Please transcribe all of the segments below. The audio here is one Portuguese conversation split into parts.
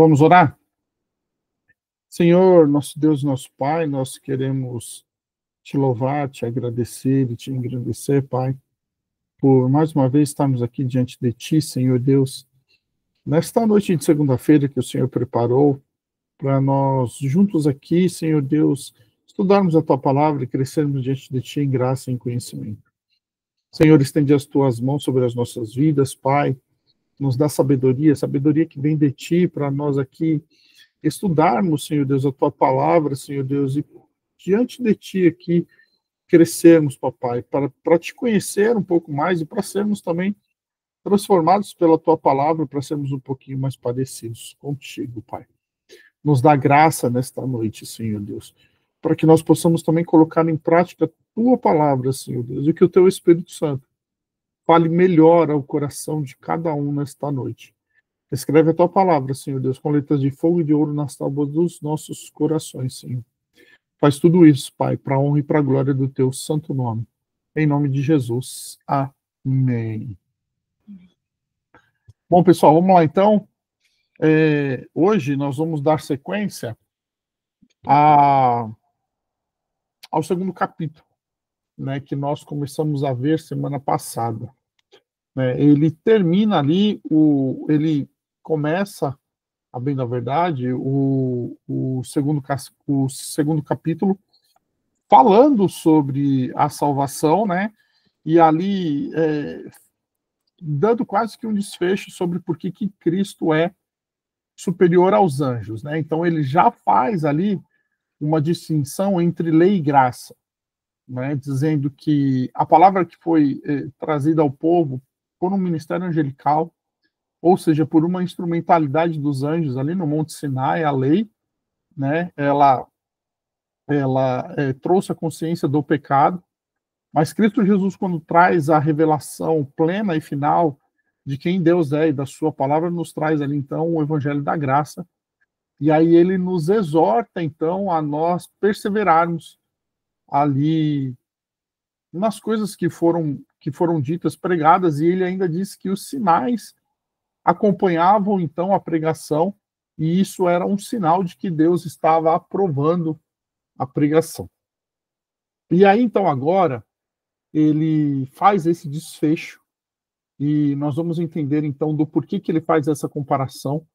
Vamos orar? Senhor, nosso Deus, nosso Pai, nós queremos te louvar, te agradecer e te engrandecer, Pai, por mais uma vez estarmos aqui diante de Ti, Senhor Deus, nesta noite de segunda-feira que o Senhor preparou para nós juntos aqui, Senhor Deus, estudarmos a Tua palavra e crescermos diante de Ti em graça e em conhecimento. Senhor, estende as Tuas mãos sobre as nossas vidas, Pai, nos dá sabedoria, sabedoria que vem de Ti para nós aqui estudarmos, Senhor Deus, a Tua palavra, Senhor Deus, e diante de Ti aqui crescermos, papai, para Te conhecer um pouco mais e para sermos também transformados pela Tua palavra, para sermos um pouquinho mais parecidos contigo, Pai. Nos dá graça nesta noite, Senhor Deus, para que nós possamos também colocar em prática a Tua palavra, Senhor Deus, e que o Teu Espírito Santo fale melhor ao coração de cada um nesta noite. Escreve a Tua palavra, Senhor Deus, com letras de fogo e de ouro nas tábuas dos nossos corações, Senhor. Faz tudo isso, Pai, para a honra e para a glória do Teu santo nome. Em nome de Jesus. Amém. Bom, pessoal, vamos lá então. Hoje nós vamos dar sequência ao segundo capítulo, né, que nós começamos a ver semana passada. Ele termina ali, ele começa, a bem da verdade, o segundo capítulo falando sobre a salvação, né? E ali dando quase que um desfecho sobre por que Cristo é superior aos anjos, né? Então ele já faz ali uma distinção entre lei e graça, né? Dizendo que a palavra que foi trazida ao povo por um ministério angelical, ou seja, por uma instrumentalidade dos anjos ali no Monte Sinai, a lei, né? Ela trouxe a consciência do pecado, mas Cristo Jesus, quando traz a revelação plena e final de quem Deus é e da sua palavra, nos traz ali, então, o evangelho da graça, e aí ele nos exorta, então, a nós perseverarmos ali nas coisas que foram ditas, pregadas, e ele ainda diz que os sinais acompanhavam, então, a pregação, e isso era um sinal de que Deus estava aprovando a pregação. E aí, então, agora, ele faz esse desfecho, e nós vamos entender, então, do porquê que ele faz essa comparação,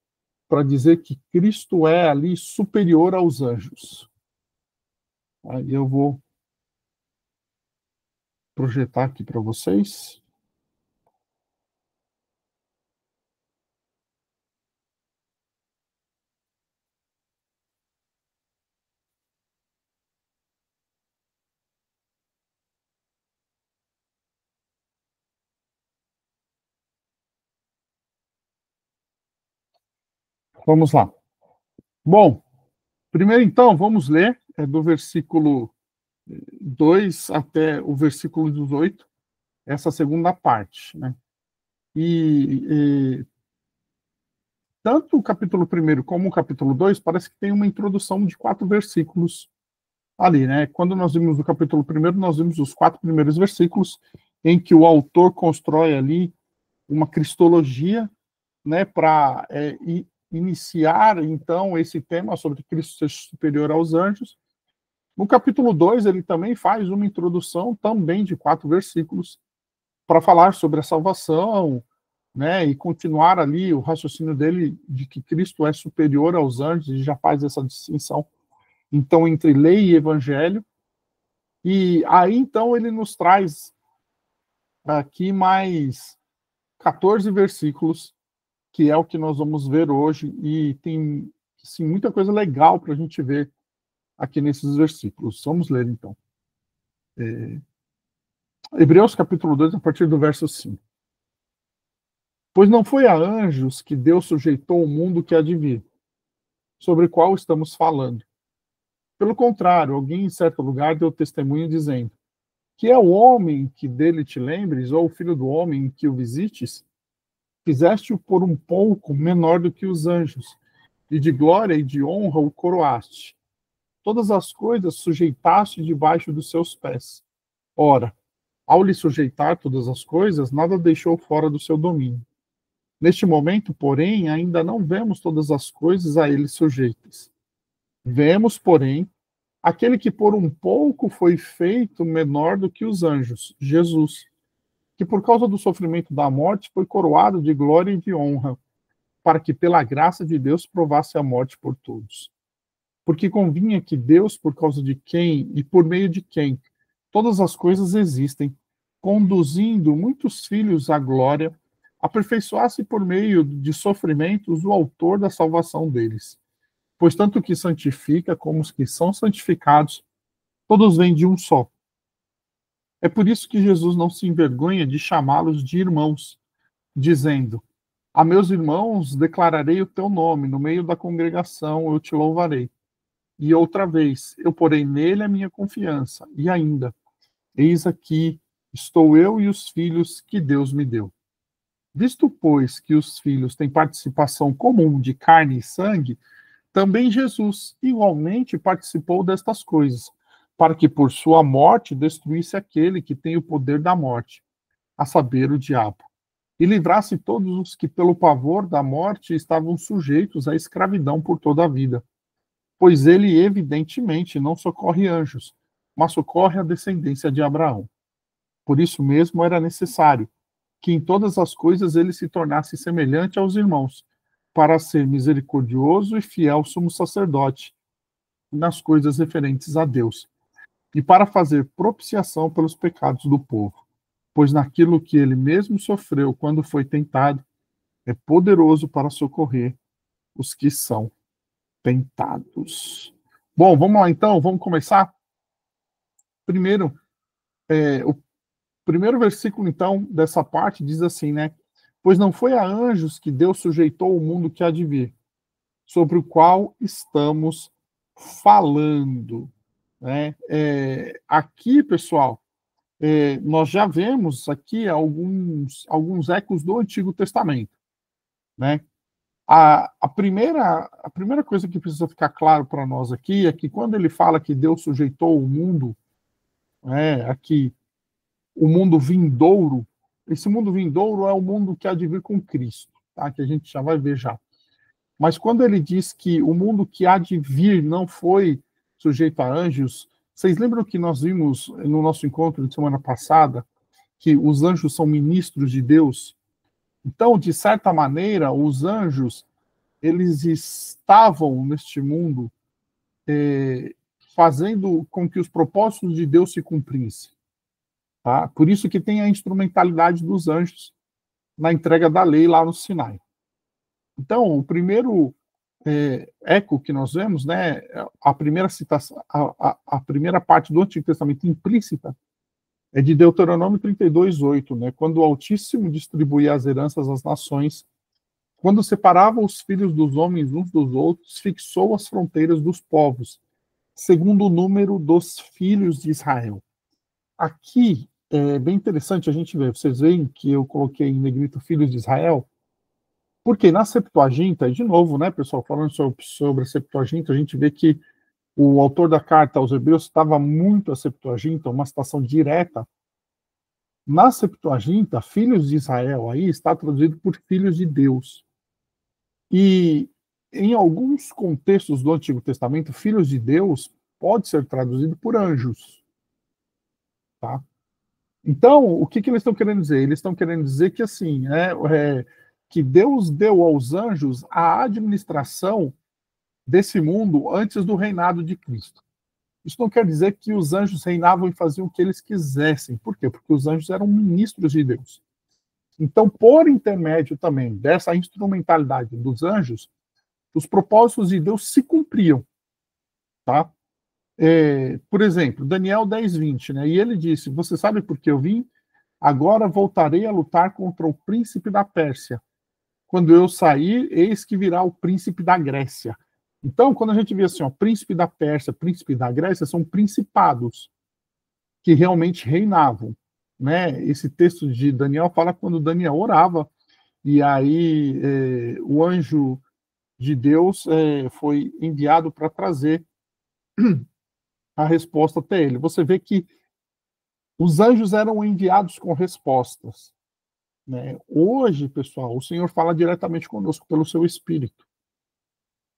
para dizer que Cristo é ali superior aos anjos. Aí eu vou projetar aqui para vocês. Vamos lá. Bom, primeiro então, vamos ler do versículo 2 até o versículo 18, essa segunda parte, né? E tanto o capítulo 1 como o capítulo 2 parece que tem uma introdução de 4 versículos ali, né? Quando nós vimos o capítulo 1, nós vimos os 4 primeiros versículos em que o autor constrói ali uma cristologia, né, para iniciar, então, esse tema sobre Cristo ser superior aos anjos. No capítulo 2, ele também faz uma introdução, também de 4 versículos, para falar sobre a salvação, né, e continuar ali o raciocínio dele de que Cristo é superior aos anjos, e já faz essa distinção, então, entre lei e evangelho. E aí, então, ele nos traz aqui mais 14 versículos, que é o que nós vamos ver hoje, e tem, assim, muita coisa legal para a gente ver aqui nesses versículos. Vamos ler, então. Hebreus capítulo 2, a partir do verso 5. Pois não foi a anjos que Deus sujeitou o mundo que há de vir, sobre o qual estamos falando. Pelo contrário, alguém em certo lugar deu testemunho dizendo: que é o homem que dele te lembres, ou o filho do homem que o visites? Fizeste-o por um pouco menor do que os anjos, e de glória e de honra o coroaste. Todas as coisas sujeitaste debaixo dos seus pés. Ora, ao lhe sujeitar todas as coisas, nada deixou fora do seu domínio. Neste momento, porém, ainda não vemos todas as coisas a ele sujeitas. Vemos, porém, aquele que por um pouco foi feito menor do que os anjos, Jesus, que por causa do sofrimento da morte foi coroado de glória e de honra, para que pela graça de Deus provasse a morte por todos. Porque convinha que Deus, por causa de quem e por meio de quem todas as coisas existem, conduzindo muitos filhos à glória, aperfeiçoasse por meio de sofrimentos o autor da salvação deles. Pois tanto o que santifica como os que são santificados, todos vêm de um só. É por isso que Jesus não se envergonha de chamá-los de irmãos, dizendo: a meus irmãos declararei o teu nome, no meio da congregação eu te louvarei. E outra vez, eu porei nele a minha confiança, e ainda, eis aqui, estou eu e os filhos que Deus me deu. Visto, pois, que os filhos têm participação comum de carne e sangue, também Jesus igualmente participou destas coisas, para que por sua morte destruísse aquele que tem o poder da morte, a saber, o diabo, e livrasse todos os que pelo pavor da morte estavam sujeitos à escravidão por toda a vida. Pois ele evidentemente não socorre anjos, mas socorre a descendência de Abraão. Por isso mesmo era necessário que em todas as coisas ele se tornasse semelhante aos irmãos, para ser misericordioso e fiel sumo sacerdote nas coisas referentes a Deus, e para fazer propiciação pelos pecados do povo. Pois naquilo que ele mesmo sofreu quando foi tentado, é poderoso para socorrer os que são tentados. Bom, vamos lá então, vamos começar? Primeiro, o primeiro versículo, então, dessa parte diz assim, né? Pois não foi a anjos que Deus sujeitou o mundo que há de vir, sobre o qual estamos falando. Né? Aqui, pessoal, nós já vemos aqui alguns ecos do Antigo Testamento. Né? A primeira coisa que precisa ficar claro para nós aqui é que quando ele fala que Deus sujeitou o mundo, aqui, o mundo vindouro, esse mundo vindouro é o mundo que há de vir com Cristo, tá? Que a gente já vai ver já. Mas quando ele diz que o mundo que há de vir não foi sujeito a anjos, vocês lembram que nós vimos no nosso encontro de semana passada que os anjos são ministros de Deus? Então, de certa maneira, os anjos, eles estavam neste mundo fazendo com que os propósitos de Deus se cumprissem. Tá? Por isso que tem a instrumentalidade dos anjos na entrega da lei lá no Sinai. Então, o primeiro eco que nós vemos, né, a primeira citação, a primeira parte do Antigo Testamento implícita é de Deuteronômio 32:8, né, quando o Altíssimo distribuía as heranças às nações, quando separava os filhos dos homens uns dos outros, fixou as fronteiras dos povos, segundo o número dos filhos de Israel. Aqui é bem interessante a gente ver, vocês veem que eu coloquei em negrito filhos de Israel, porque na Septuaginta, de novo, né, pessoal, falando sobre a Septuaginta, a gente vê que o autor da carta aos Hebreus estava muito a Septuaginta, uma citação direta. Na Septuaginta, filhos de Israel aí está traduzido por filhos de Deus. E em alguns contextos do Antigo Testamento, filhos de Deus pode ser traduzido por anjos. Tá? Então, o que eles estão querendo dizer? Eles estão querendo dizer que assim, que Deus deu aos anjos a administração desse mundo antes do reinado de Cristo. Isso não quer dizer que os anjos reinavam e faziam o que eles quisessem. Por quê? Porque os anjos eram ministros de Deus. Então, por intermédio também dessa instrumentalidade dos anjos, os propósitos de Deus se cumpriam. Tá? Por exemplo, Daniel 10:20, né? E ele disse: você sabe por que eu vim? Agora voltarei a lutar contra o príncipe da Pérsia. Quando eu sair, eis que virá o príncipe da Grécia. Então, quando a gente vê assim, ó, príncipe da Pérsia, príncipe da Grécia, são principados que realmente reinavam. Né? Esse texto de Daniel fala quando Daniel orava, e aí o anjo de Deus foi enviado para trazer a resposta até ele. Você vê que os anjos eram enviados com respostas. né? Hoje, pessoal, o Senhor fala diretamente conosco pelo seu Espírito.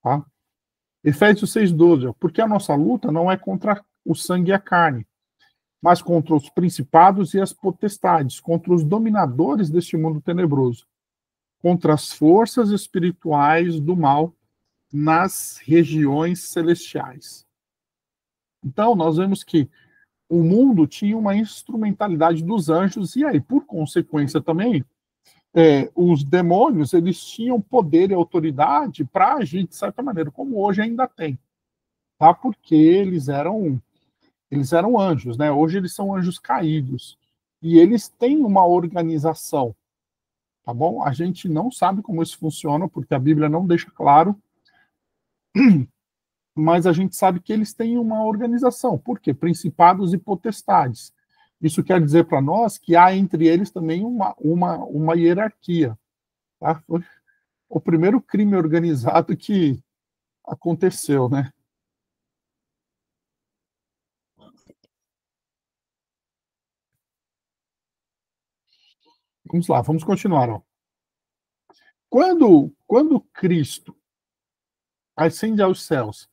Tá? Efésios 6,12, porque a nossa luta não é contra o sangue e a carne, mas contra os principados e as potestades, contra os dominadores deste mundo tenebroso, contra as forças espirituais do mal nas regiões celestiais. Então, nós vemos que o mundo tinha uma instrumentalidade dos anjos, e aí, por consequência também, os demônios, eles tinham poder e autoridade para agir de certa maneira, como hoje ainda tem, tá? Porque eles eram anjos, né? Hoje eles são anjos caídos, e eles têm uma organização, tá bom? A gente não sabe como isso funciona, porque a Bíblia não deixa claro, mas a gente sabe que eles têm uma organização. Por quê? Principados e potestades. Isso quer dizer para nós que há entre eles também uma hierarquia. Tá? Foi o primeiro crime organizado que aconteceu, né? Vamos lá, vamos continuar. Ó. Quando Cristo ascende aos céus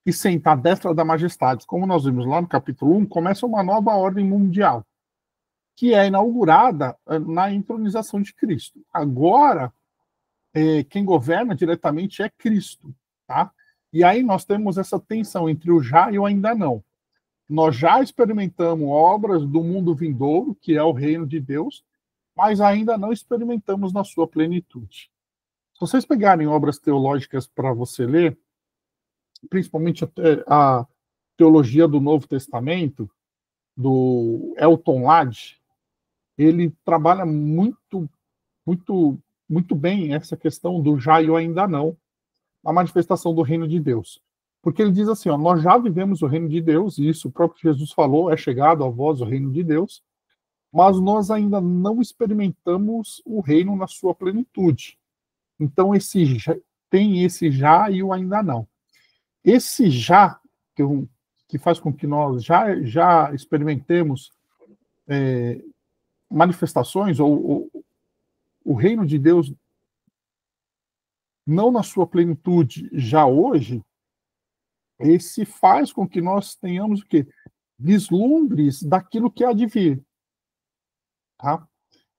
e senta à destra da majestade, como nós vimos lá no capítulo 1, começa uma nova ordem mundial, que é inaugurada na entronização de Cristo. Agora, quem governa diretamente é Cristo, tá? E aí nós temos essa tensão entre o já e o ainda não. Nós já experimentamos obras do mundo vindouro, que é o reino de Deus, mas ainda não experimentamos na sua plenitude. Se vocês pegarem obras teológicas para você ler, principalmente a teologia do Novo Testamento, do Elton Lade, ele trabalha muito, muito, muito bem essa questão do já e o ainda não, a manifestação do reino de Deus. Porque ele diz assim, ó, nós já vivemos o reino de Deus, e isso o próprio Jesus falou, é chegado a vós o reino de Deus, mas nós ainda não experimentamos o reino na sua plenitude. Então, tem esse já e o ainda não. Esse já, que faz com que nós já experimentemos manifestações, ou o reino de Deus não na sua plenitude já hoje, esse faz com que nós tenhamos o quê? Vislumbres daquilo que há de vir. Tá?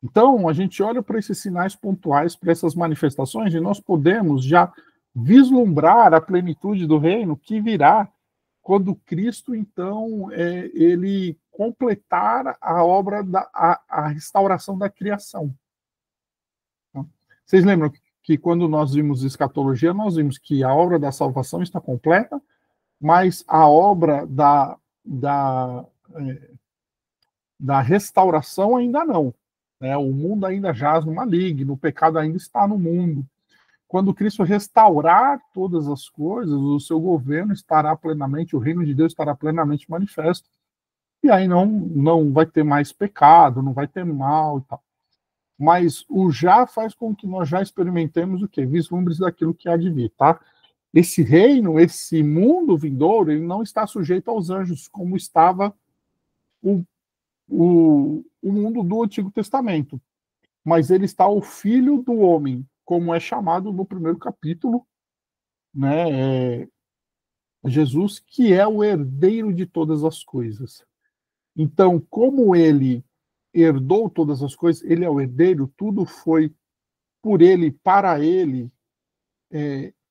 Então, a gente olha para esses sinais pontuais, para essas manifestações, e nós podemos já vislumbrar a plenitude do reino que virá quando Cristo, então, ele completar a obra a restauração da criação. Tá? Vocês lembram que quando nós vimos escatologia, nós vimos que a obra da salvação está completa, mas a obra da restauração ainda não. Né? O mundo ainda jaz no maligno, o pecado ainda está no mundo. Quando Cristo restaurar todas as coisas, o seu governo estará plenamente, o reino de Deus estará plenamente manifesto, e aí não vai ter mais pecado, não vai ter mal e tal. Mas o já faz com que nós já experimentemos o quê? Vislumbres daquilo que há de vir, tá? Esse reino, esse mundo vindouro, ele não está sujeito aos anjos, como estava o, o mundo do Antigo Testamento. Mas ele está o filho do homem, como é chamado no primeiro capítulo, né? Jesus, que é o herdeiro de todas as coisas. Então, como ele herdou todas as coisas, ele é o herdeiro, tudo foi por ele, para ele,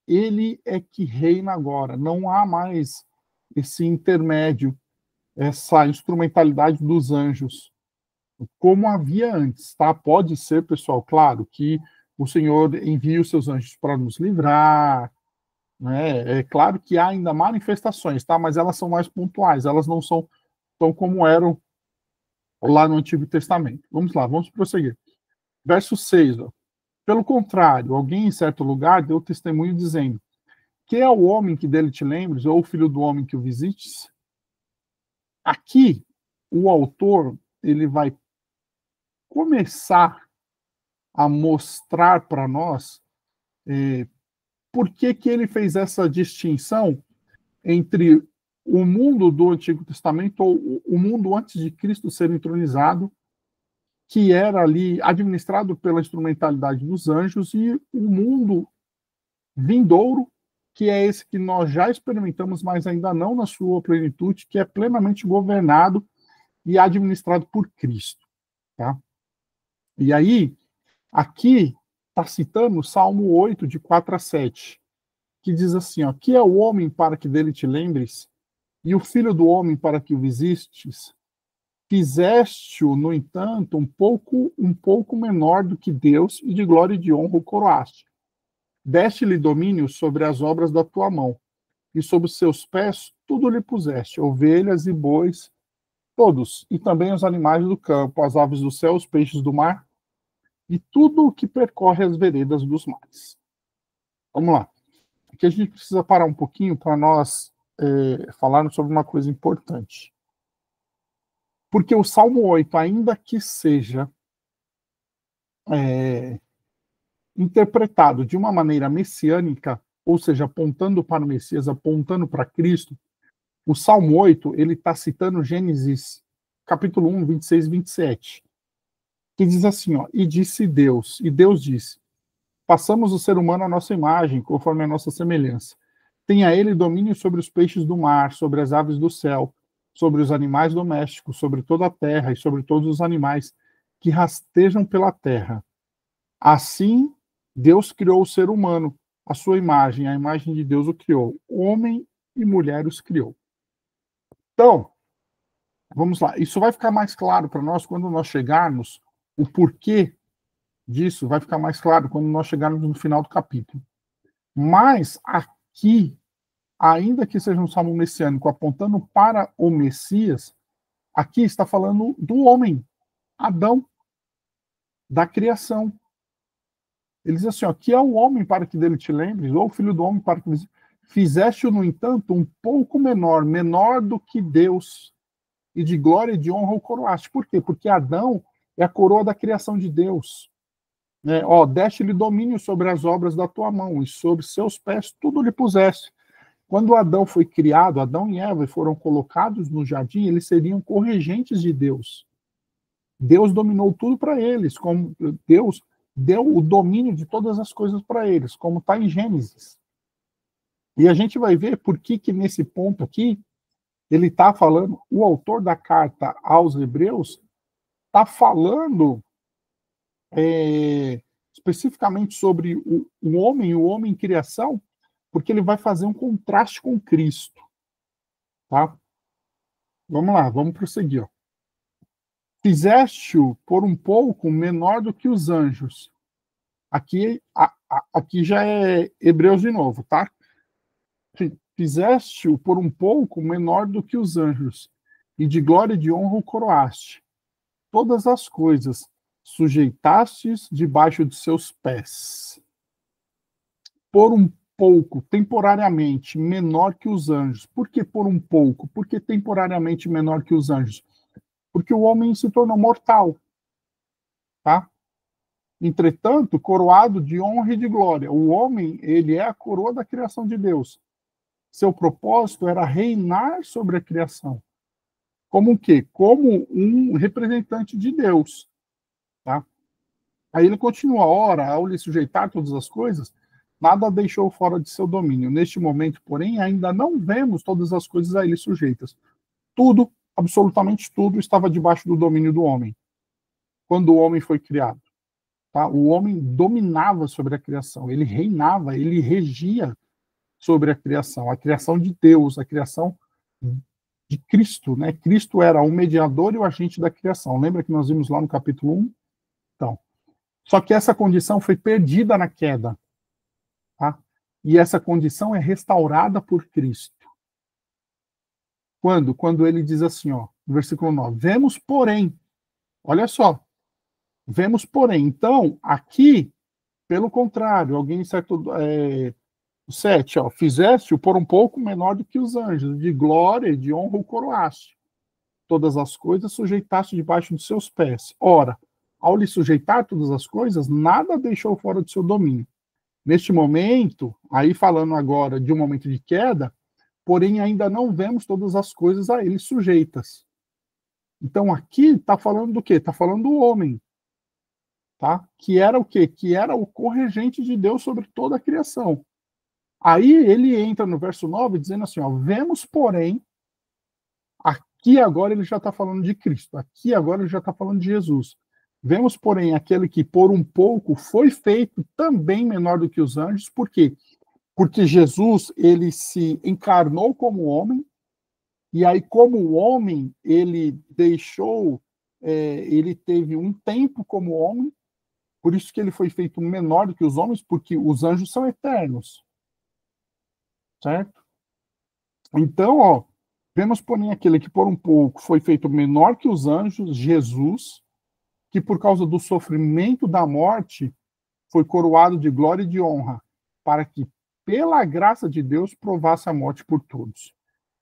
ele é que reina agora. Não há mais esse intermédio, essa instrumentalidade dos anjos, como havia antes, tá? Pode ser, pessoal, claro, que o Senhor envia os seus anjos para nos livrar, né? É claro que há ainda manifestações, tá? Mas elas são mais pontuais, elas não são tão como eram lá no Antigo Testamento. Vamos lá, vamos prosseguir. Verso 6, ó. Pelo contrário, alguém em certo lugar deu testemunho dizendo: que é o homem que dele te lembres, ou o filho do homem que o visites? Aqui, o autor, ele vai começar a mostrar para nós por que ele fez essa distinção entre o mundo do Antigo Testamento, ou o mundo antes de Cristo ser entronizado, que era ali administrado pela instrumentalidade dos anjos, e o mundo vindouro, que é esse que nós já experimentamos, mas ainda não na sua plenitude, que é plenamente governado e administrado por Cristo. Tá? E aí, aqui está citando o Salmo 8, de 4 a 7, que diz assim, ó, que é o homem para que dele te lembres, e o filho do homem para que o visites? Fizeste-o, no entanto, um pouco menor do que Deus, e de glória e de honra o coroaste. Deste-lhe domínio sobre as obras da tua mão, e sobre os seus pés tudo lhe puseste, ovelhas e bois, todos, e também os animais do campo, as aves do céu, os peixes do mar, e tudo o que percorre as veredas dos mares. Vamos lá. Aqui a gente precisa parar um pouquinho para nós falarmos sobre uma coisa importante. Porque o Salmo 8, ainda que seja interpretado de uma maneira messiânica, ou seja, apontando para o Messias, apontando para Cristo, o Salmo 8, ele está citando Gênesis, capítulo 1, 26 e 27, que diz assim, ó, e disse Deus, e Deus disse, façamos o ser humano à nossa imagem, conforme a nossa semelhança. Tenha ele domínio sobre os peixes do mar, sobre as aves do céu, sobre os animais domésticos, sobre toda a terra e sobre todos os animais que rastejam pela terra. Assim, Deus criou o ser humano, a sua imagem, a imagem de Deus o criou. Homem e mulher os criou. Então, vamos lá. Isso vai ficar mais claro para nós quando nós chegarmos, o porquê disso vai ficar mais claro quando nós chegarmos no final do capítulo. Mas aqui, ainda que seja um salmo messiânico apontando para o Messias, aqui está falando do homem, Adão, da criação. Ele diz assim, ó, que é o homem para que dele te lembres, ou o filho do homem para que fizeste-o, no entanto, um pouco menor do que Deus, e de glória e de honra o coroaste. Por quê? Porque Adão é a coroa da criação de Deus. Deste-lhe domínio sobre as obras da tua mão, e sobre seus pés tudo lhe puseste. Quando Adão foi criado, Adão e Eva foram colocados no jardim, eles seriam corregentes de Deus. Deus dominou tudo para eles, como Deus deu o domínio de todas as coisas para eles, como está em Gênesis. E a gente vai ver por que nesse ponto aqui, ele está falando, o autor da carta aos Hebreus está falando especificamente sobre o homem em criação, porque ele vai fazer um contraste com Cristo. Tá? Vamos lá, vamos prosseguir. Ó. Fizeste-o por um pouco menor do que os anjos. Aqui já é Hebreus de novo, tá? Fizeste-o por um pouco menor do que os anjos, e de glória e de honra o coroaste. Todas as coisas sujeitastes debaixo de seus pés. Por um pouco, temporariamente, menor que os anjos. Por que por um pouco? Por que temporariamente menor que os anjos? Porque o homem se tornou mortal. Tá? Entretanto, coroado de honra e de glória. O homem, ele é a coroa da criação de Deus. Seu propósito era reinar sobre a criação. Como o quê? Como um representante de Deus. Tá? Aí ele continua, ora, ao lhe sujeitar todas as coisas, nada deixou fora de seu domínio. Neste momento, porém, ainda não vemos todas as coisas a ele sujeitas. Tudo, absolutamente tudo, estava debaixo do domínio do homem, quando o homem foi criado. Tá? O homem dominava sobre a criação, ele reinava, ele regia sobre a criação de Deus, a criação de Cristo. Né? Cristo era o mediador e o agente da criação. Lembra que nós vimos lá no capítulo 1? Então, só que essa condição foi perdida na queda. Tá? E essa condição é restaurada por Cristo. Quando? Quando ele diz assim, ó, no versículo 9, vemos, porém, olha só, vemos, porém, então, aqui, pelo contrário, alguém certo, 7, ó, fizeste-o por um pouco menor do que os anjos, de glória e de honra o coroaste. Todas as coisas sujeitaste debaixo de seus pés. Ora, ao lhe sujeitar todas as coisas, nada deixou fora do seu domínio. Neste momento, aí falando agora de um momento de queda, porém ainda não vemos todas as coisas a ele sujeitas. Então aqui está falando do quê? Está falando do homem, tá? Que era o quê? Que era o corregente de Deus sobre toda a criação. Aí ele entra no verso 9 dizendo assim, ó, vemos, porém, aqui agora ele já está falando de Cristo, aqui agora ele já está falando de Jesus. Vemos, porém, aquele que por um pouco foi feito também menor do que os anjos, por quê? Porque Jesus, ele se encarnou como homem, e aí como homem, ele deixou, ele teve um tempo como homem, por isso que ele foi feito menor do que os homens, porque os anjos são eternos, certo? Então, ó, vemos, porém, aquele que por um pouco foi feito menor que os anjos, Jesus, que por causa do sofrimento da morte foi coroado de glória e de honra, para que, pela graça de Deus, provasse a morte por todos.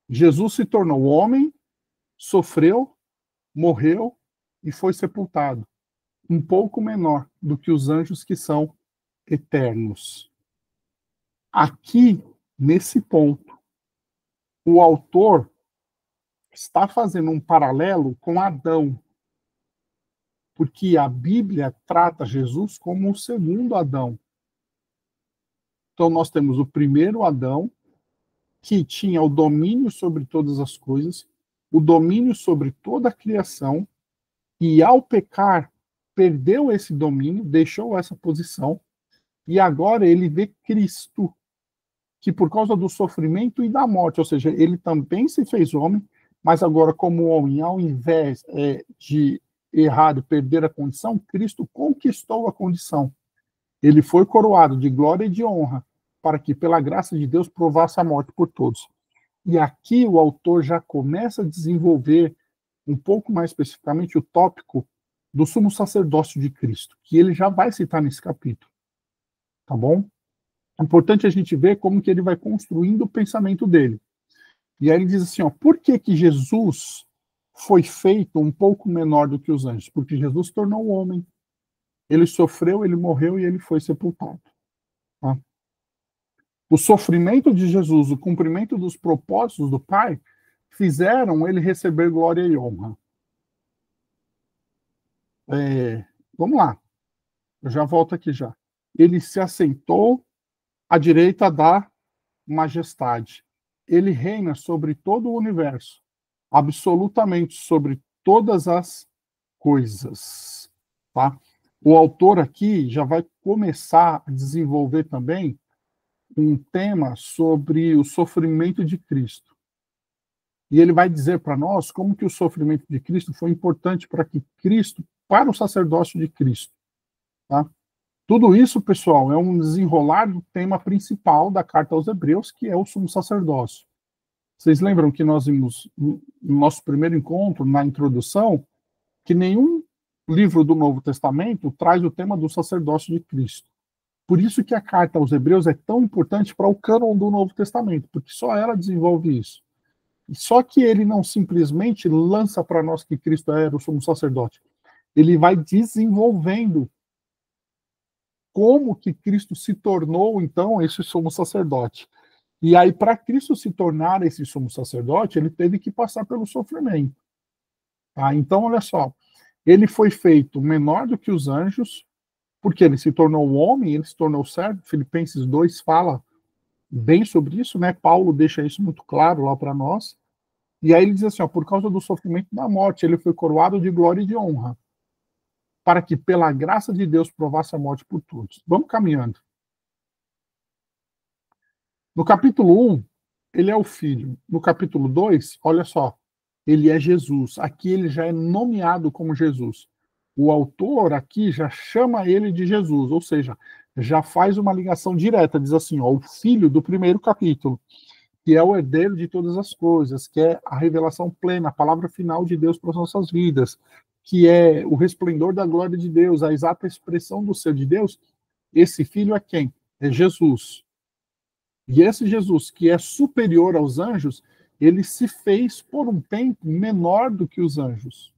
Jesus se tornou homem, sofreu, morreu e foi sepultado, um pouco menor do que os anjos que são eternos. Aqui, nesse ponto, o autor está fazendo um paralelo com Adão, porque a Bíblia trata Jesus como o segundo Adão. Então, nós temos o primeiro Adão, que tinha o domínio sobre todas as coisas, o domínio sobre toda a criação, e ao pecar, perdeu esse domínio, deixou essa posição, e agora ele vê Cristo, que por causa do sofrimento e da morte, ou seja, ele também se fez homem, mas agora como homem, ao invés de errar e perder a condição, Cristo conquistou a condição. Ele foi coroado de glória e de honra, para que, pela graça de Deus, provasse a morte por todos. E aqui o autor já começa a desenvolver, um pouco mais especificamente, o tópico do sumo sacerdócio de Cristo, que ele já vai citar nesse capítulo. Tá bom? É importante a gente ver como que ele vai construindo o pensamento dele. E aí ele diz assim, ó, por que que Jesus foi feito um pouco menor do que os anjos? Porque Jesus se tornou homem. Ele sofreu, ele morreu e ele foi sepultado. Tá? O sofrimento de Jesus, o cumprimento dos propósitos do Pai, fizeram ele receber glória e honra. Vamos lá, eu já volto aqui já. Ele se assentou à direita da majestade. Ele reina sobre todo o universo, absolutamente sobre todas as coisas. Tá? O autor aqui já vai começar a desenvolver também um tema sobre o sofrimento de Cristo. E ele vai dizer para nós como que o sofrimento de Cristo foi importante para o sacerdócio de Cristo. Tá? Tudo isso, pessoal, é um desenrolar do tema principal da carta aos Hebreus, que é o sumo sacerdócio. Vocês lembram que nós vimos no nosso primeiro encontro, na introdução, que nenhum livro do Novo Testamento traz o tema do sacerdócio de Cristo. Por isso que a carta aos Hebreus é tão importante para o cânon do Novo Testamento, porque só ela desenvolve isso. Só que ele não simplesmente lança para nós que Cristo era o sumo sacerdote. Ele vai desenvolvendo como que Cristo se tornou, então, esse sumo sacerdote. E aí, para Cristo se tornar esse sumo sacerdote, ele teve que passar pelo sofrimento. Tá? Então, olha só, ele foi feito menor do que os anjos, porque ele se tornou homem, ele se tornou servo. Filipenses 2 fala bem sobre isso, né? Paulo deixa isso muito claro lá para nós. E aí ele diz assim, ó, por causa do sofrimento da morte, ele foi coroado de glória e de honra, para que pela graça de Deus provasse a morte por todos. Vamos caminhando. No capítulo 1, ele é o Filho. No capítulo 2, olha só, ele é Jesus. Aqui ele já é nomeado como Jesus. O autor aqui já chama ele de Jesus, ou seja, já faz uma ligação direta, diz assim, ó, o Filho do primeiro capítulo, que é o herdeiro de todas as coisas, que é a revelação plena, a palavra final de Deus para as nossas vidas, que é o resplendor da glória de Deus, a exata expressão do ser de Deus. Esse Filho é quem? É Jesus. E esse Jesus, que é superior aos anjos, ele se fez por um tempo menor do que os anjos.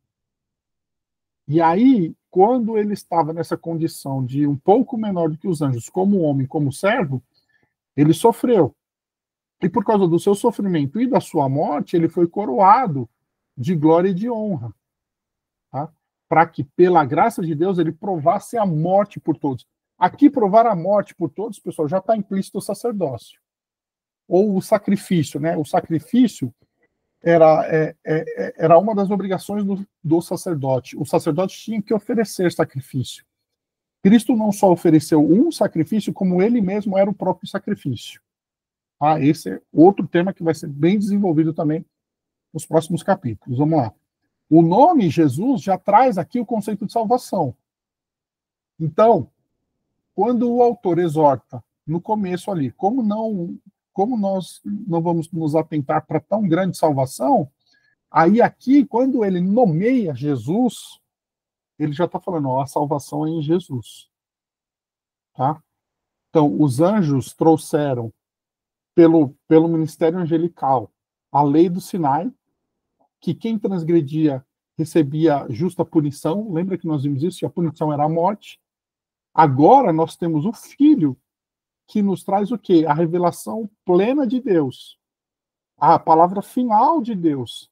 E aí, quando ele estava nessa condição de um pouco menor do que os anjos, como homem, como servo, ele sofreu. E por causa do seu sofrimento e da sua morte, ele foi coroado de glória e de honra. para que, pela graça de Deus, ele provasse a morte por todos. Aqui, provar a morte por todos, pessoal, já está implícito o sacerdócio. Ou o sacrifício, né? O sacrifício era uma das obrigações do sacerdote. O sacerdote tinha que oferecer sacrifício. Cristo não só ofereceu um sacrifício, como ele mesmo era o próprio sacrifício. Esse é outro tema que vai ser bem desenvolvido também nos próximos capítulos. Vamos lá. O nome Jesus já traz aqui o conceito de salvação. Então, quando o autor exorta, no começo ali, como nós não vamos nos atentar para tão grande salvação, aí aqui, quando ele nomeia Jesus, ele já está falando, a salvação é em Jesus. Tá? Então, os anjos trouxeram, pelo ministério angelical, a lei do Sinai, que quem transgredia recebia justa punição. Lembra que nós vimos isso? E a punição era a morte. Agora nós temos o Filho, que nos traz o quê? A revelação plena de Deus. A palavra final de Deus.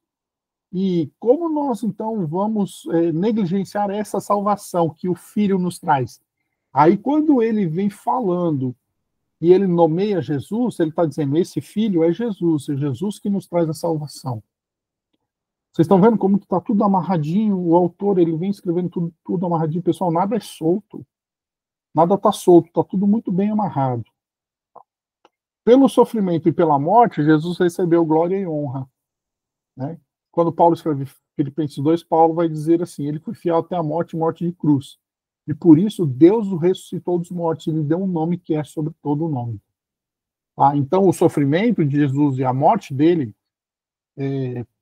E como nós, então, vamos negligenciar essa salvação que o Filho nos traz? Aí, quando ele vem falando e ele nomeia Jesus, ele está dizendo, esse Filho é Jesus que nos traz a salvação. Vocês estão vendo como está tudo amarradinho? O autor ele vem escrevendo tudo amarradinho. Pessoal, nada é solto. Nada está solto, está tudo muito bem amarrado. Pelo sofrimento e pela morte, Jesus recebeu glória e honra. Né? Quando Paulo escreve Filipenses 2, Paulo vai dizer assim, ele foi fiel até a morte de cruz. E por isso Deus o ressuscitou dos mortos, ele deu um nome que é sobre todo o nome. Então o sofrimento de Jesus e a morte dele,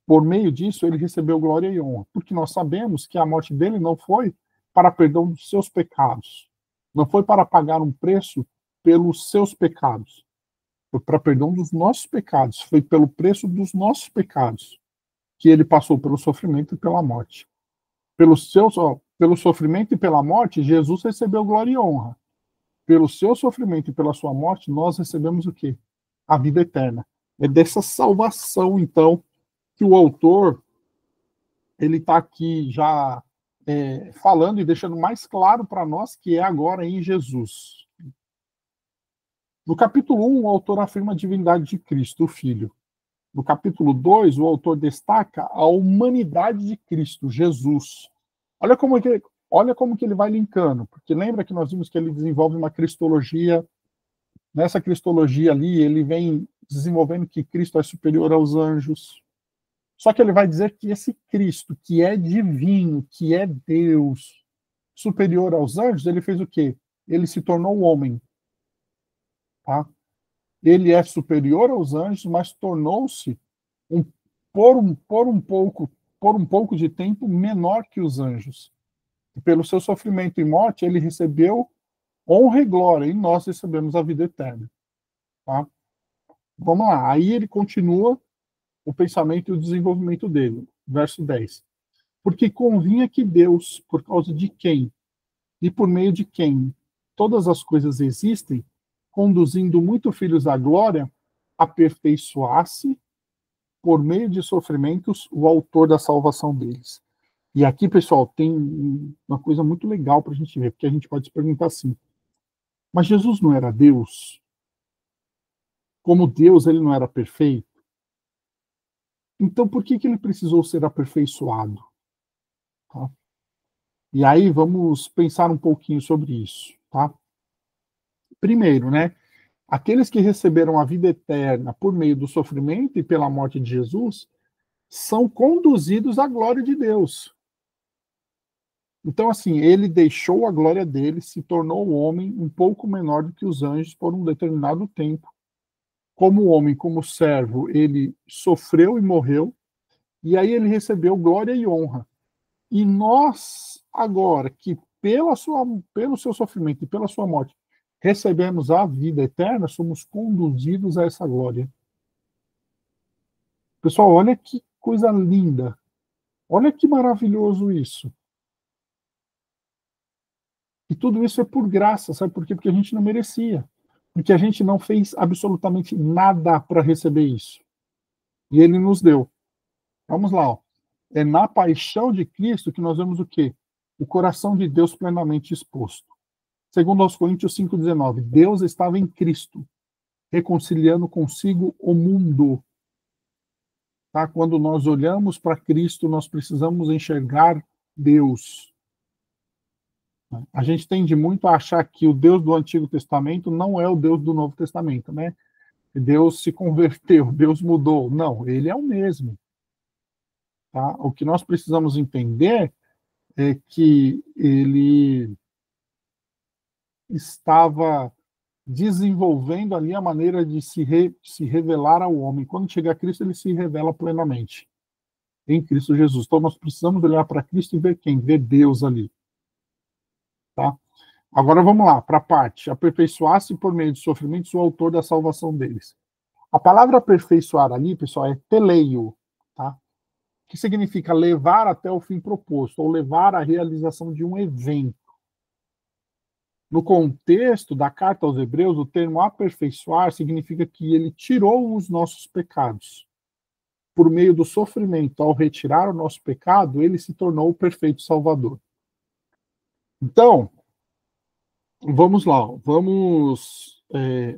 por meio disso ele recebeu glória e honra. Porque nós sabemos que a morte dele não foi para perdão dos seus pecados. Não foi para pagar um preço pelos seus pecados. Foi para perdão dos nossos pecados. Foi pelo preço dos nossos pecados que ele passou pelo sofrimento e pela morte. Pelo sofrimento e pela morte, Jesus recebeu glória e honra. Pelo seu sofrimento e pela sua morte, nós recebemos o quê? A vida eterna. É dessa salvação, então, que o autor ele está aqui já falando e deixando mais claro para nós que é agora em Jesus. No capítulo 1, o autor afirma a divindade de Cristo, o Filho. No capítulo 2, o autor destaca a humanidade de Cristo, Jesus. Olha como que ele vai linkando, porque lembra que nós vimos que ele desenvolve uma cristologia. Nessa cristologia ali, ele vem desenvolvendo que Cristo é superior aos anjos. Só que ele vai dizer que esse Cristo, que é divino, que é Deus, superior aos anjos, ele fez o quê? Ele se tornou homem. Tá? Ele é superior aos anjos, mas tornou-se, por um pouco de tempo, menor que os anjos. E pelo seu sofrimento e morte, ele recebeu honra e glória, e nós recebemos a vida eterna. Tá? Vamos lá, aí ele continua o pensamento e o desenvolvimento dele. Verso 10. Porque convinha que Deus, por causa de quem e por meio de quem todas as coisas existem, conduzindo muitos filhos à glória, aperfeiçoasse, por meio de sofrimentos, o autor da salvação deles. E aqui, pessoal, tem uma coisa muito legal para a gente ver, porque a gente pode se perguntar assim, mas Jesus não era Deus? Como Deus, ele não era perfeito? Então, por que ele precisou ser aperfeiçoado? Tá? E aí, vamos pensar um pouquinho sobre isso. Tá? Primeiro, né? Aqueles que receberam a vida eterna por meio do sofrimento e pela morte de Jesus são conduzidos à glória de Deus. Então, assim, ele deixou a glória dele, se tornou homem um pouco menor do que os anjos por um determinado tempo. Como homem, como servo, ele sofreu e morreu, e aí ele recebeu glória e honra. E nós, agora, que pelo seu sofrimento e pela sua morte, recebemos a vida eterna, somos conduzidos a essa glória. Pessoal, olha que coisa linda. Olha que maravilhoso isso. E tudo isso é por graça, sabe por quê? Porque a gente não merecia. Porque a gente não fez absolutamente nada para receber isso. E ele nos deu. Vamos lá. Ó. É na paixão de Cristo que nós vemos o quê? o coração de Deus plenamente exposto. Segundo aos Coríntios 5,19, Deus estava em Cristo, reconciliando consigo o mundo. Tá? Quando nós olhamos para Cristo, nós precisamos enxergar Deus. A gente tende muito a achar que o Deus do Antigo Testamento não é o Deus do Novo Testamento, né? Deus se converteu, Deus mudou. Não, ele é o mesmo. Tá? O que nós precisamos entender é que ele estava desenvolvendo ali a maneira de se revelar ao homem. Quando chega a Cristo, ele se revela plenamente em Cristo Jesus. Então, nós precisamos olhar para Cristo e ver quem? Ver Deus ali. Tá? Agora vamos lá, para a parte. Aperfeiçoar-se por meio de sofrimentos o autor da salvação deles. A palavra aperfeiçoar ali, pessoal, é teleio, tá? Que significa levar até o fim proposto, ou levar à realização de um evento. No contexto da carta aos Hebreus, o termo aperfeiçoar significa que ele tirou os nossos pecados. Por meio do sofrimento, ao retirar o nosso pecado, ele se tornou o perfeito Salvador. Então, vamos lá, vamos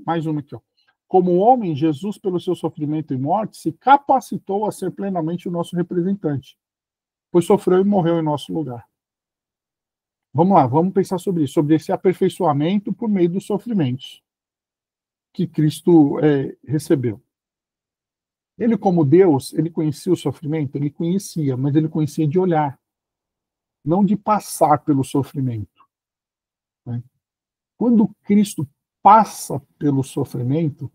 mais uma aqui. Ó. Como homem, Jesus, pelo seu sofrimento e morte, se capacitou a ser plenamente o nosso representante, pois sofreu e morreu em nosso lugar. Vamos lá, vamos pensar sobre isso, sobre esse aperfeiçoamento por meio dos sofrimentos que Cristo recebeu. Ele, como Deus, ele conhecia o sofrimento? Ele conhecia, mas ele conhecia de olhar, não de passar pelo sofrimento. Né? Quando Cristo passa pelo sofrimento,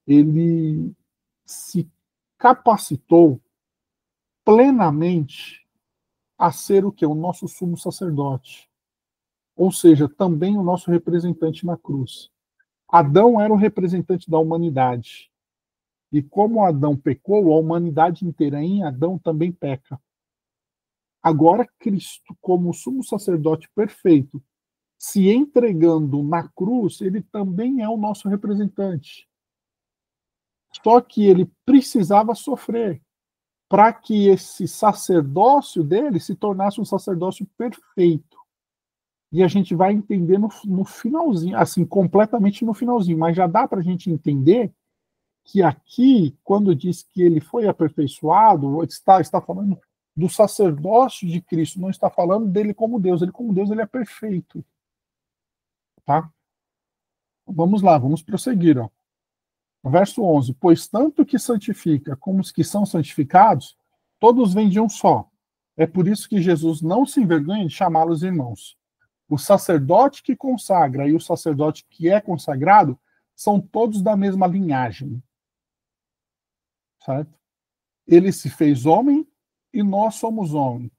ele se capacitou plenamente a ser o quê? O nosso sumo sacerdote. Ou seja, também o nosso representante na cruz. Adão era o representante da humanidade. E como Adão pecou, a humanidade inteira em Adão também peca. Agora, Cristo, como sumo sacerdote perfeito, se entregando na cruz, ele também é o nosso representante. Só que ele precisava sofrer para que esse sacerdócio dele se tornasse um sacerdócio perfeito. E a gente vai entender no finalzinho, assim, completamente no finalzinho, mas já dá para a gente entender que aqui, quando diz que ele foi aperfeiçoado, está falando do sacerdócio de Cristo, não está falando dele como Deus. Ele, como Deus, ele é perfeito. Tá? Vamos lá, vamos prosseguir. Ó. Verso 11. Pois tanto que santifica como os que são santificados, todos vêm de um só. É por isso que Jesus não se envergonha de chamá-los irmãos. O sacerdote que consagra e o sacerdote que é consagrado são todos da mesma linhagem. Certo? Ele se fez homem e nós somos homem.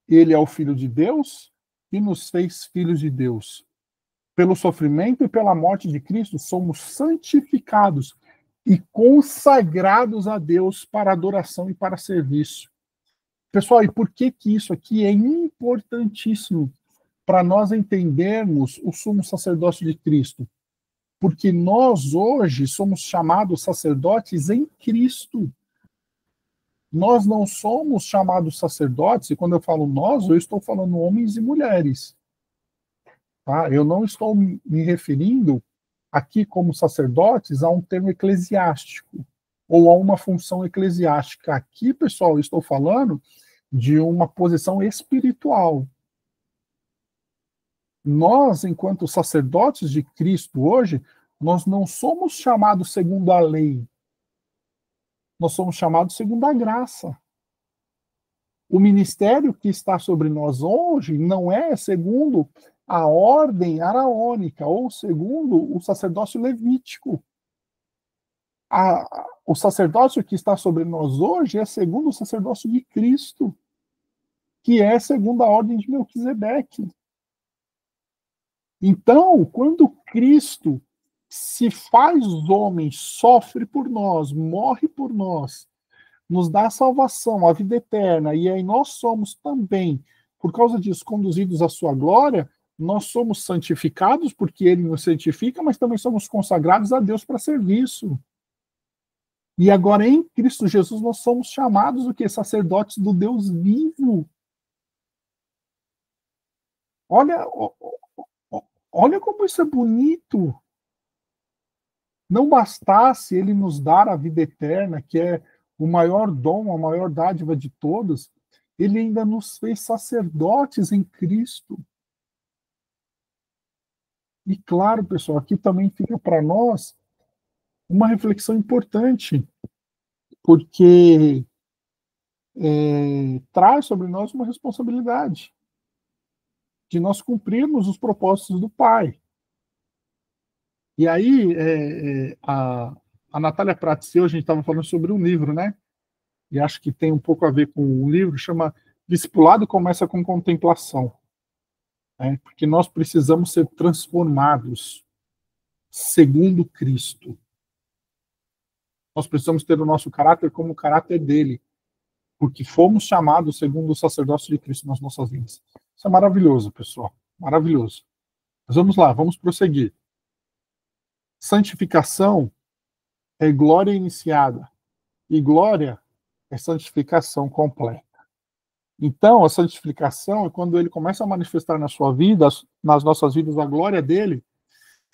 Ele é o Filho de Deus e nos fez filhos de Deus. Pelo sofrimento e pela morte de Cristo, somos santificados e consagrados a Deus para adoração e para serviço. Pessoal, e por que isso aqui é importantíssimo para nós entendermos o sumo sacerdócio de Cristo? Porque nós hoje somos chamados sacerdotes em Cristo. Nós não somos chamados sacerdotes, e quando eu falo nós, eu estou falando homens e mulheres. Tá? Eu não estou me referindo aqui como sacerdotes a um termo eclesiástico ou a uma função eclesiástica. Aqui, pessoal, eu estou falando de uma posição espiritual. Nós, enquanto sacerdotes de Cristo hoje, nós não somos chamados segundo a lei. Nós somos chamados segundo a graça. O ministério que está sobre nós hoje não é segundo a ordem araônica ou segundo o sacerdócio levítico. O sacerdócio que está sobre nós hoje é segundo o sacerdócio de Cristo, que é segundo a ordem de Melquisedeque. Então, quando Cristo se faz homem, sofre por nós, morre por nós, nos dá a salvação, a vida eterna, e aí nós somos também, por causa disso, conduzidos à sua glória, nós somos santificados, porque ele nos santifica, mas também somos consagrados a Deus para serviço. E agora, em Cristo Jesus, nós somos chamados o quê? Sacerdotes do Deus vivo. Olha, olha como isso é bonito. Não bastasse ele nos dar a vida eterna, que é o maior dom, a maior dádiva de todos, ele ainda nos fez sacerdotes em Cristo. E claro, pessoal, aqui também fica para nós uma reflexão importante, porque traz sobre nós uma responsabilidade de nós cumprirmos os propósitos do Pai. E aí, a Natália Prats e eu, a gente estava falando sobre um livro, né? E acho que tem um pouco a ver com um livro, chama Discipulado Começa com Contemplação. Né? Porque nós precisamos ser transformados segundo Cristo. Nós precisamos ter o nosso caráter como o caráter dele, porque fomos chamados segundo o sacerdócio de Cristo nas nossas vidas. Isso é maravilhoso, pessoal. Maravilhoso. Mas vamos lá, vamos prosseguir. Santificação é glória iniciada, e glória é santificação completa. Então, a santificação é quando ele começa a manifestar na sua vida, nas nossas vidas, a glória dele,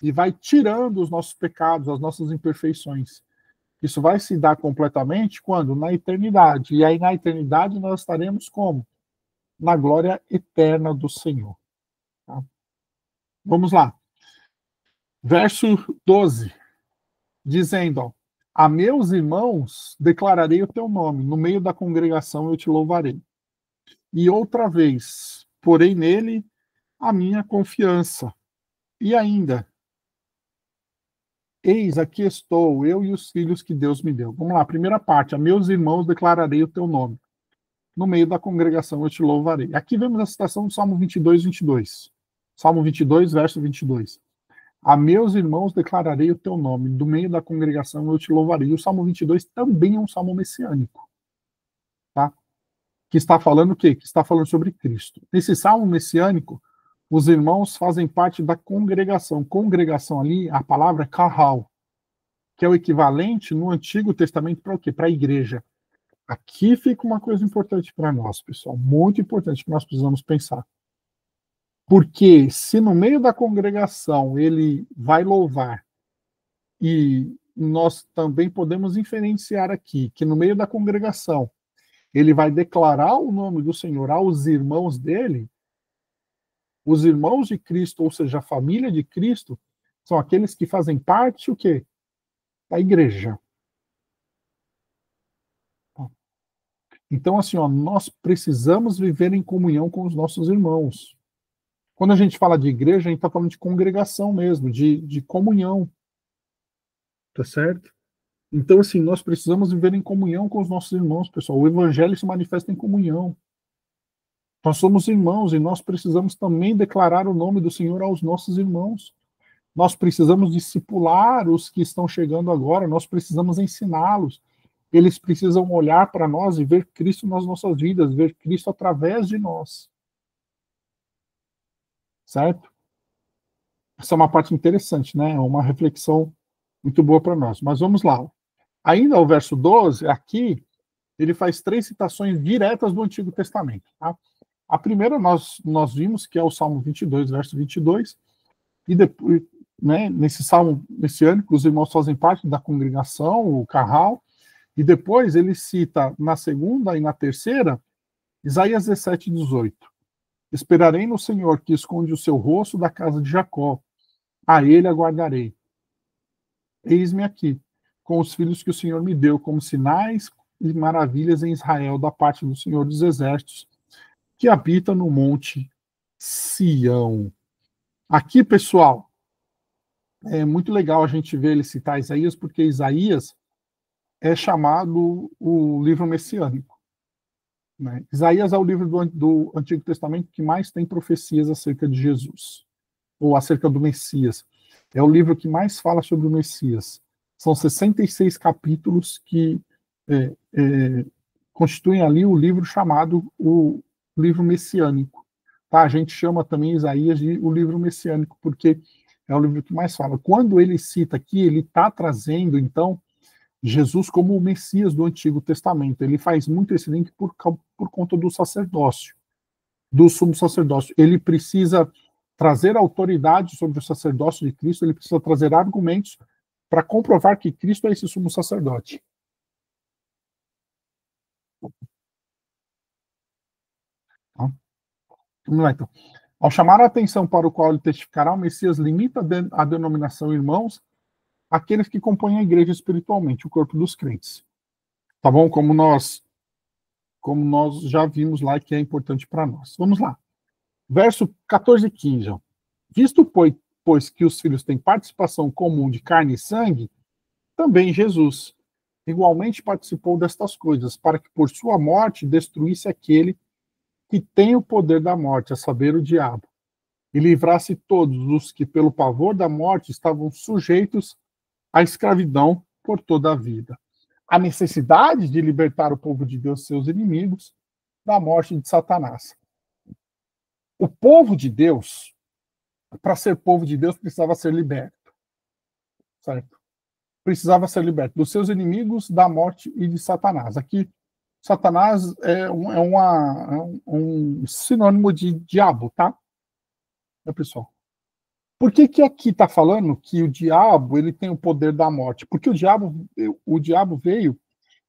e vai tirando os nossos pecados, as nossas imperfeições. Isso vai se dar completamente quando? Na eternidade. E aí, na eternidade, nós estaremos como? Na glória eterna do Senhor. Tá? Vamos lá. Verso 12, dizendo, ó, a meus irmãos declararei o teu nome, no meio da congregação eu te louvarei. E outra vez, porém nele a minha confiança. E ainda, eis aqui estou, eu e os filhos que Deus me deu. Vamos lá, primeira parte, a meus irmãos declararei o teu nome. No meio da congregação eu te louvarei. Aqui vemos a citação do Salmo 22, 22. Salmo 22, verso 22. A meus irmãos declararei o teu nome, do meio da congregação eu te louvarei. E o Salmo 22 também é um salmo messiânico, tá? Que está falando o quê? Que está falando sobre Cristo. Nesse salmo messiânico, os irmãos fazem parte da congregação. Congregação ali, a palavra é kahal, que é o equivalente no Antigo Testamento para o quê? Para a igreja. Aqui fica uma coisa importante para nós, pessoal, muito importante que nós precisamos pensar. Porque se no meio da congregação ele vai louvar, e nós também podemos inferenciar aqui que no meio da congregação ele vai declarar o nome do Senhor aos irmãos dele, os irmãos de Cristo, ou seja, a família de Cristo, são aqueles que fazem parte o quê? Da igreja. Então, assim, ó, nós precisamos viver em comunhão com os nossos irmãos. Quando a gente fala de igreja, a gente está falando de congregação mesmo, de comunhão. Tá certo? Então, assim, nós precisamos viver em comunhão com os nossos irmãos, pessoal. O evangelho se manifesta em comunhão. Nós somos irmãos e nós precisamos também declarar o nome do Senhor aos nossos irmãos. Nós precisamos discipular os que estão chegando agora, nós precisamos ensiná-los. Eles precisam olhar para nós e ver Cristo nas nossas vidas, ver Cristo através de nós. Certo? Essa é uma parte interessante, né? É uma reflexão muito boa para nós. Mas vamos lá. Ainda o verso 12, aqui, ele faz 3 citações diretas do Antigo Testamento. Tá? A primeira nós vimos que é o Salmo 22, verso 22, e depois, né, nesse salmo messiânico, os irmãos fazem parte da congregação, o carral, e depois ele cita na segunda e na terceira, Isaías 17, 18. Esperarei no Senhor que esconde o seu rosto da casa de Jacó, a ele aguardarei. Eis-me aqui, com os filhos que o Senhor me deu, como sinais e maravilhas em Israel, da parte do Senhor dos Exércitos, que habita no monte Sião. Aqui, pessoal, é muito legal a gente ver ele citar Isaías, porque Isaías é chamado o livro messiânico. Né? Isaías é o livro do Antigo Testamento que mais tem profecias acerca de Jesus, ou acerca do Messias. É o livro que mais fala sobre o Messias. São 66 capítulos que constituem ali o livro chamado o livro messiânico. Tá? A gente chama também Isaías de o livro messiânico, porque é o livro que mais fala. Quando ele cita aqui, ele está trazendo, então, Jesus como o Messias do Antigo Testamento. Ele faz muito esse link por conta do sacerdócio. do sumo sacerdócio. Ele precisa trazer autoridade sobre o sacerdócio de Cristo, ele precisa trazer argumentos para comprovar que Cristo é esse sumo sacerdote. Tá? Vamos lá, então. Ao chamar a atenção para o qual ele testificará, o Messias limita a denominação irmãos àqueles que compõem a igreja espiritualmente, o corpo dos crentes. Tá bom? Como nós já vimos lá que é importante para nós. Vamos lá. Verso 14 e 15. Ó. Visto, pois, que os filhos têm participação comum de carne e sangue, também Jesus igualmente participou destas coisas, para que por sua morte destruísse aquele que tem o poder da morte, a saber, o diabo, e livrasse todos os que, pelo pavor da morte, estavam sujeitos à escravidão por toda a vida. A necessidade de libertar o povo de Deus, seus inimigos, da morte de Satanás. O povo de Deus, para ser povo de Deus, precisava ser liberto. Certo? Precisava ser liberto dos seus inimigos, da morte e de Satanás. Aqui, Satanás é um sinônimo de diabo, tá? Pessoal. Por que aqui está falando que o diabo ele tem o poder da morte? Porque o diabo veio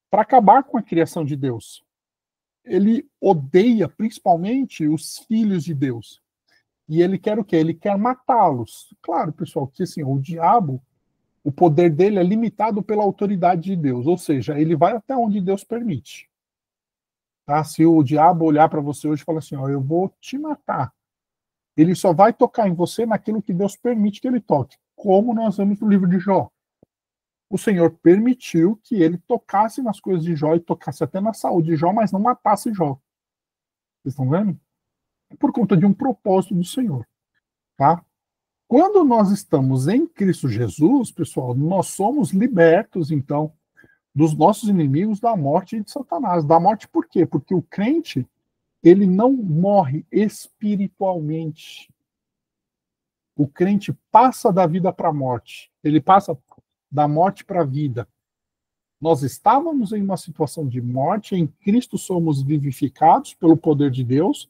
para acabar com a criação de Deus. Ele odeia principalmente os filhos de Deus. E ele quer o quê? Ele quer matá-los. Claro, pessoal, que assim, o diabo, o poder dele é limitado pela autoridade de Deus, ou seja, ele vai até onde Deus permite. Tá? Se o diabo olhar para você hoje e falar assim, ó, eu vou te matar, ele só vai tocar em você naquilo que Deus permite que ele toque, como nós vemos no livro de Jó. O Senhor permitiu que ele tocasse nas coisas de Jó e tocasse até na saúde de Jó, mas não matasse Jó. Vocês estão vendo? É por conta de um propósito do Senhor. Tá? Quando nós estamos em Cristo Jesus, pessoal, nós somos libertos, então, dos nossos inimigos da morte de Satanás. Da morte por quê? Porque o crente, ele não morre espiritualmente. O crente passa da vida para a morte. Ele passa da morte para a vida. Nós estávamos em uma situação de morte, em Cristo somos vivificados pelo poder de Deus,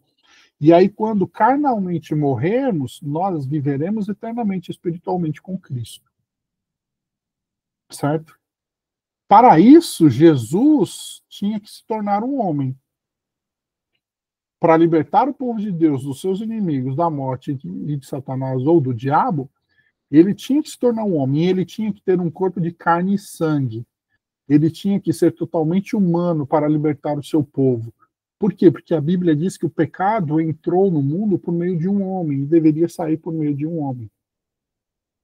e aí quando carnalmente morrermos, nós viveremos eternamente espiritualmente com Cristo. Certo? Para isso, Jesus tinha que se tornar um homem. Para libertar o povo de Deus dos seus inimigos, da morte e de Satanás ou do diabo, ele tinha que se tornar um homem, ele tinha que ter um corpo de carne e sangue. Ele tinha que ser totalmente humano para libertar o seu povo. Por quê? Porque a Bíblia diz que o pecado entrou no mundo por meio de um homem e deveria sair por meio de um homem.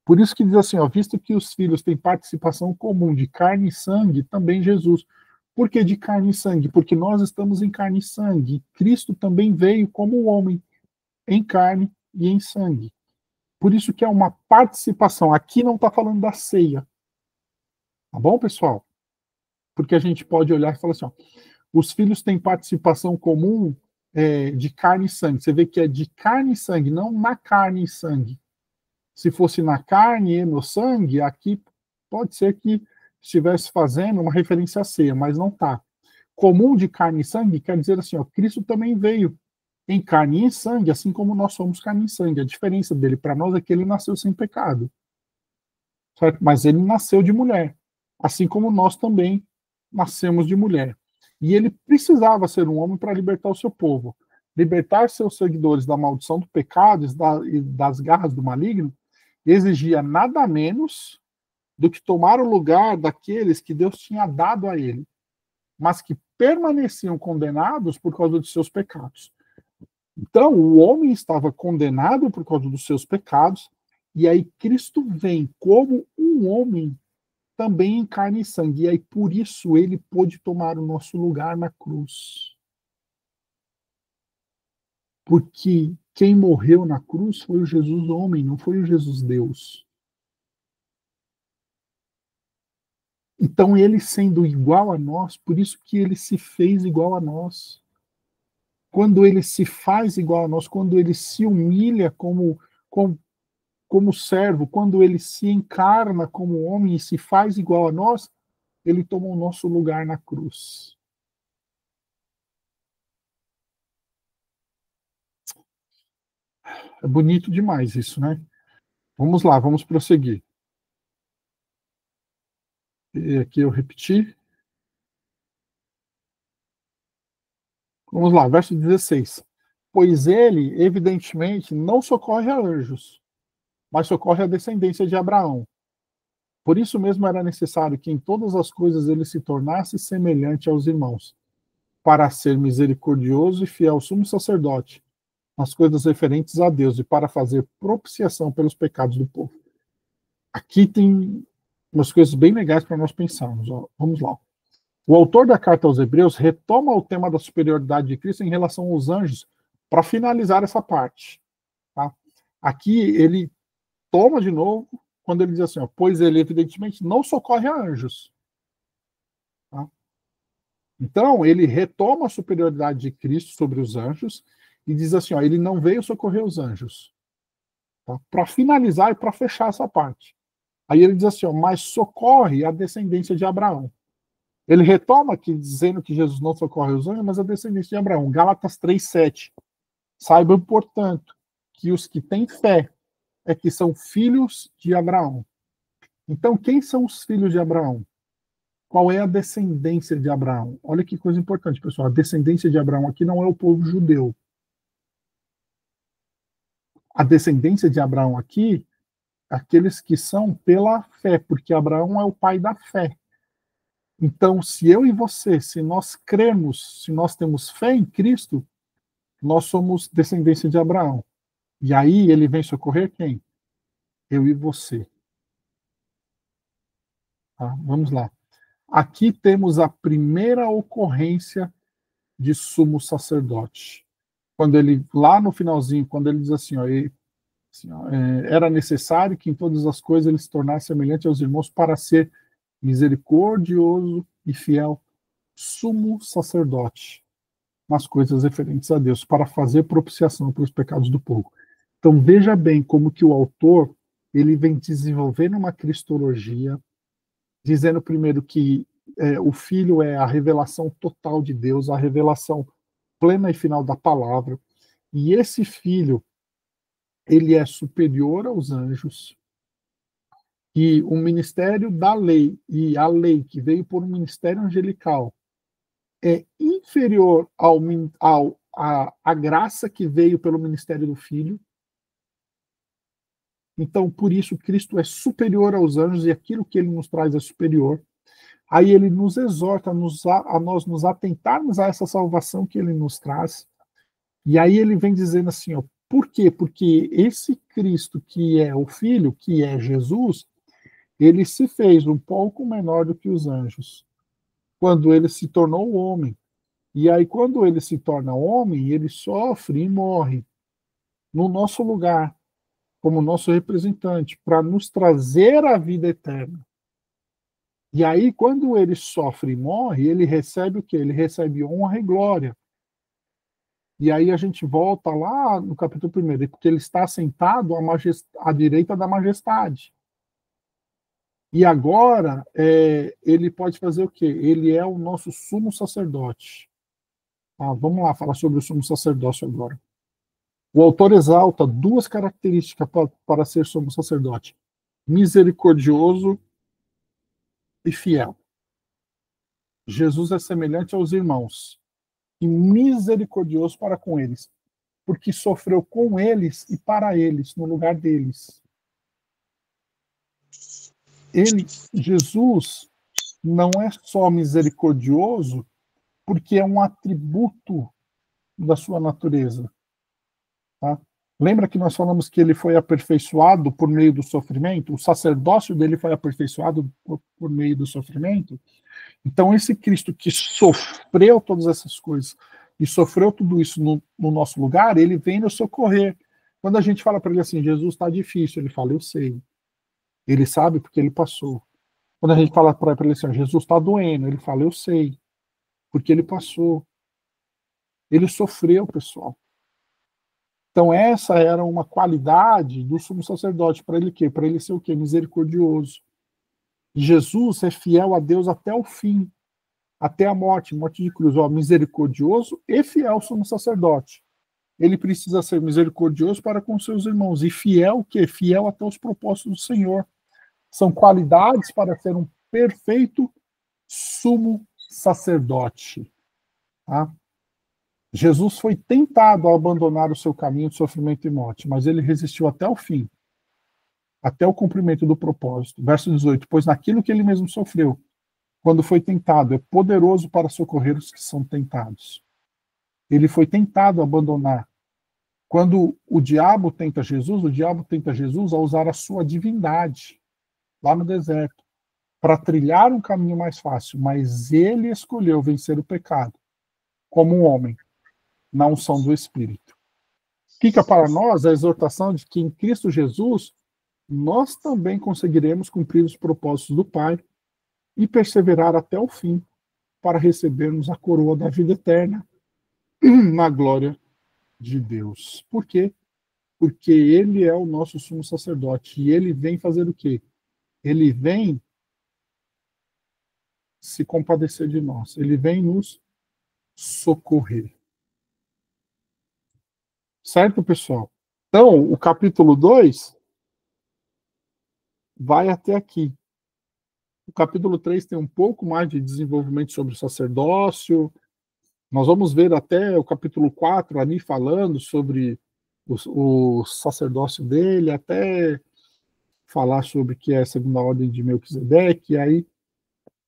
Por isso que diz assim, ó, visto que os filhos têm participação comum de carne e sangue, também Jesus. Por que de carne e sangue? Porque nós estamos em carne e sangue. Cristo também veio como homem, em carne e em sangue. Por isso que é uma participação. Aqui não está falando da ceia. Tá bom, pessoal? Porque a gente pode olhar e falar assim, ó, os filhos têm participação comum de carne e sangue. Você vê que é de carne e sangue, não na carne e sangue. Se fosse na carne e no sangue, aqui pode ser que estivesse fazendo uma referência à ceia, mas não está. Comum de carne e sangue quer dizer assim, ó, Cristo também veio em carne e sangue, assim como nós somos carne e sangue. A diferença dele para nós é que ele nasceu sem pecado. Certo? Mas ele nasceu de mulher, assim como nós também nascemos de mulher. E ele precisava ser um homem para libertar o seu povo. Libertar seus seguidores da maldição do pecado e das garras do maligno exigia nada menos do que tomar o lugar daqueles que Deus tinha dado a ele, mas que permaneciam condenados por causa de seus pecados. Então, o homem estava condenado por causa dos seus pecados, e aí Cristo vem como um homem também em carne e sangue. E aí, por isso, ele pôde tomar o nosso lugar na cruz. Porque quem morreu na cruz foi o Jesus homem, não foi o Jesus Deus. Então, ele sendo igual a nós, por isso que ele se fez igual a nós. Quando ele se faz igual a nós, quando ele se humilha como servo, quando ele se encarna como homem e se faz igual a nós, ele toma o nosso lugar na cruz. É bonito demais isso, né? Vamos lá, vamos prosseguir. E aqui eu repeti. Vamos lá, verso 16. Pois ele, evidentemente, não socorre a anjos, mas socorre a descendência de Abraão. Por isso mesmo era necessário que em todas as coisas ele se tornasse semelhante aos irmãos, para ser misericordioso e fiel sumo sacerdote nas coisas referentes a Deus e para fazer propiciação pelos pecados do povo. Aqui tem umas coisas bem legais para nós pensarmos. Ó. Vamos lá. O autor da carta aos Hebreus retoma o tema da superioridade de Cristo em relação aos anjos para finalizar essa parte. Tá? Aqui ele toma de novo quando ele diz assim, ó, pois ele evidentemente não socorre a anjos. Tá? Então ele retoma a superioridade de Cristo sobre os anjos e diz assim, ó, ele não veio socorrer os anjos. Tá? Para finalizar e para fechar essa parte. Aí ele diz assim, ó, mas socorre a descendência de Abraão. Ele retoma aqui dizendo que Jesus não socorre os anjos, mas a descendência de Abraão. Gálatas 3:7. Saibam, portanto, que os que têm fé é que são filhos de Abraão. Então, quem são os filhos de Abraão? Qual é a descendência de Abraão? Olha que coisa importante, pessoal. A descendência de Abraão aqui não é o povo judeu. A descendência de Abraão aqui, aqueles que são pela fé, porque Abraão é o pai da fé. Então, se eu e você, se nós cremos, se nós temos fé em Cristo, nós somos descendência de Abraão. E aí ele vem socorrer quem? Eu e você. Tá? Vamos lá. Aqui temos a primeira ocorrência de sumo sacerdote. Quando ele, lá no finalzinho, quando ele diz assim, ó, era necessário que em todas as coisas ele se tornasse semelhante aos irmãos para ser misericordioso e fiel sumo sacerdote nas coisas referentes a Deus, para fazer propiciação pelos pecados do povo. Então veja bem como que o autor ele vem desenvolvendo uma cristologia, dizendo primeiro que o Filho é a revelação total de Deus, a revelação plena e final da palavra, e esse Filho ele é superior aos anjos, e o ministério da lei e a lei que veio por um ministério angelical é inferior à graça que veio pelo ministério do Filho. Então, por isso, Cristo é superior aos anjos e aquilo que ele nos traz é superior. Aí ele nos exorta a nós nos atentarmos a essa salvação que ele nos traz. E aí ele vem dizendo assim, ó, por quê? Porque esse Cristo que é o Filho, que é Jesus, ele se fez um pouco menor do que os anjos, quando ele se tornou homem. E aí, quando ele se torna homem, ele sofre e morre no nosso lugar, como nosso representante, para nos trazer a vida eterna. E aí, quando ele sofre e morre, ele recebe o quê? Ele recebe honra e glória. E aí a gente volta lá no capítulo 1, porque ele está sentado à direita da majestade. E agora, ele pode fazer o quê? Ele é o nosso sumo sacerdote. Vamos lá falar sobre o sumo sacerdócio agora. O autor exalta duas características para ser sumo sacerdote: misericordioso e fiel. Jesus é semelhante aos irmãos e misericordioso para com eles, porque sofreu com eles e para eles, no lugar deles. Jesus, não é só misericordioso, porque é um atributo da sua natureza. Tá? Lembra que nós falamos que ele foi aperfeiçoado por meio do sofrimento? O sacerdócio dele foi aperfeiçoado por meio do sofrimento? Então, esse Cristo que sofreu todas essas coisas e sofreu tudo isso no nosso lugar, ele vem nos socorrer. Quando a gente fala para ele assim, Jesus está difícil, ele fala, eu sei. Ele sabe porque ele passou. Quando a gente fala para ele assim, Jesus está doendo, ele fala, eu sei, porque ele passou. Ele sofreu, pessoal. Então, essa era uma qualidade do sumo sacerdote. Para ele quê? Para ele ser o quê? Misericordioso. Jesus é fiel a Deus até o fim, até a morte de cruz. Misericordioso e fiel sumo sacerdote. ele precisa ser misericordioso para com seus irmãos e fiel, que fiel até os propósitos do Senhor. São qualidades para ser um perfeito sumo sacerdote. Tá? Jesus foi tentado a abandonar o seu caminho de sofrimento e morte, mas ele resistiu até o fim, até o cumprimento do propósito. Verso 18: pois naquilo que ele mesmo sofreu, quando foi tentado, é poderoso para socorrer os que são tentados. Ele foi tentado a abandonar. Quando o diabo tenta Jesus a usar a sua divindade, lá no deserto, para trilhar um caminho mais fácil, mas ele escolheu vencer o pecado, como um homem, na unção do Espírito. Fica para nós a exortação de que em Cristo Jesus nós também conseguiremos cumprir os propósitos do Pai e perseverar até o fim para recebermos a coroa da vida eterna na glória de Deus. Por quê? Porque ele é o nosso sumo sacerdote e ele vem fazer o quê? Ele vem se compadecer de nós, ele vem nos socorrer. Certo, pessoal? Então, o capítulo 2 vai até aqui. O capítulo 3 tem um pouco mais de desenvolvimento sobre o sacerdócio. Nós vamos ver até o capítulo 4 ali falando sobre o sacerdócio dele, até falar sobre o que é a segunda ordem de Melquisedeque, e aí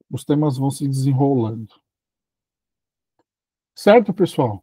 os temas vão se desenrolando. Certo, pessoal?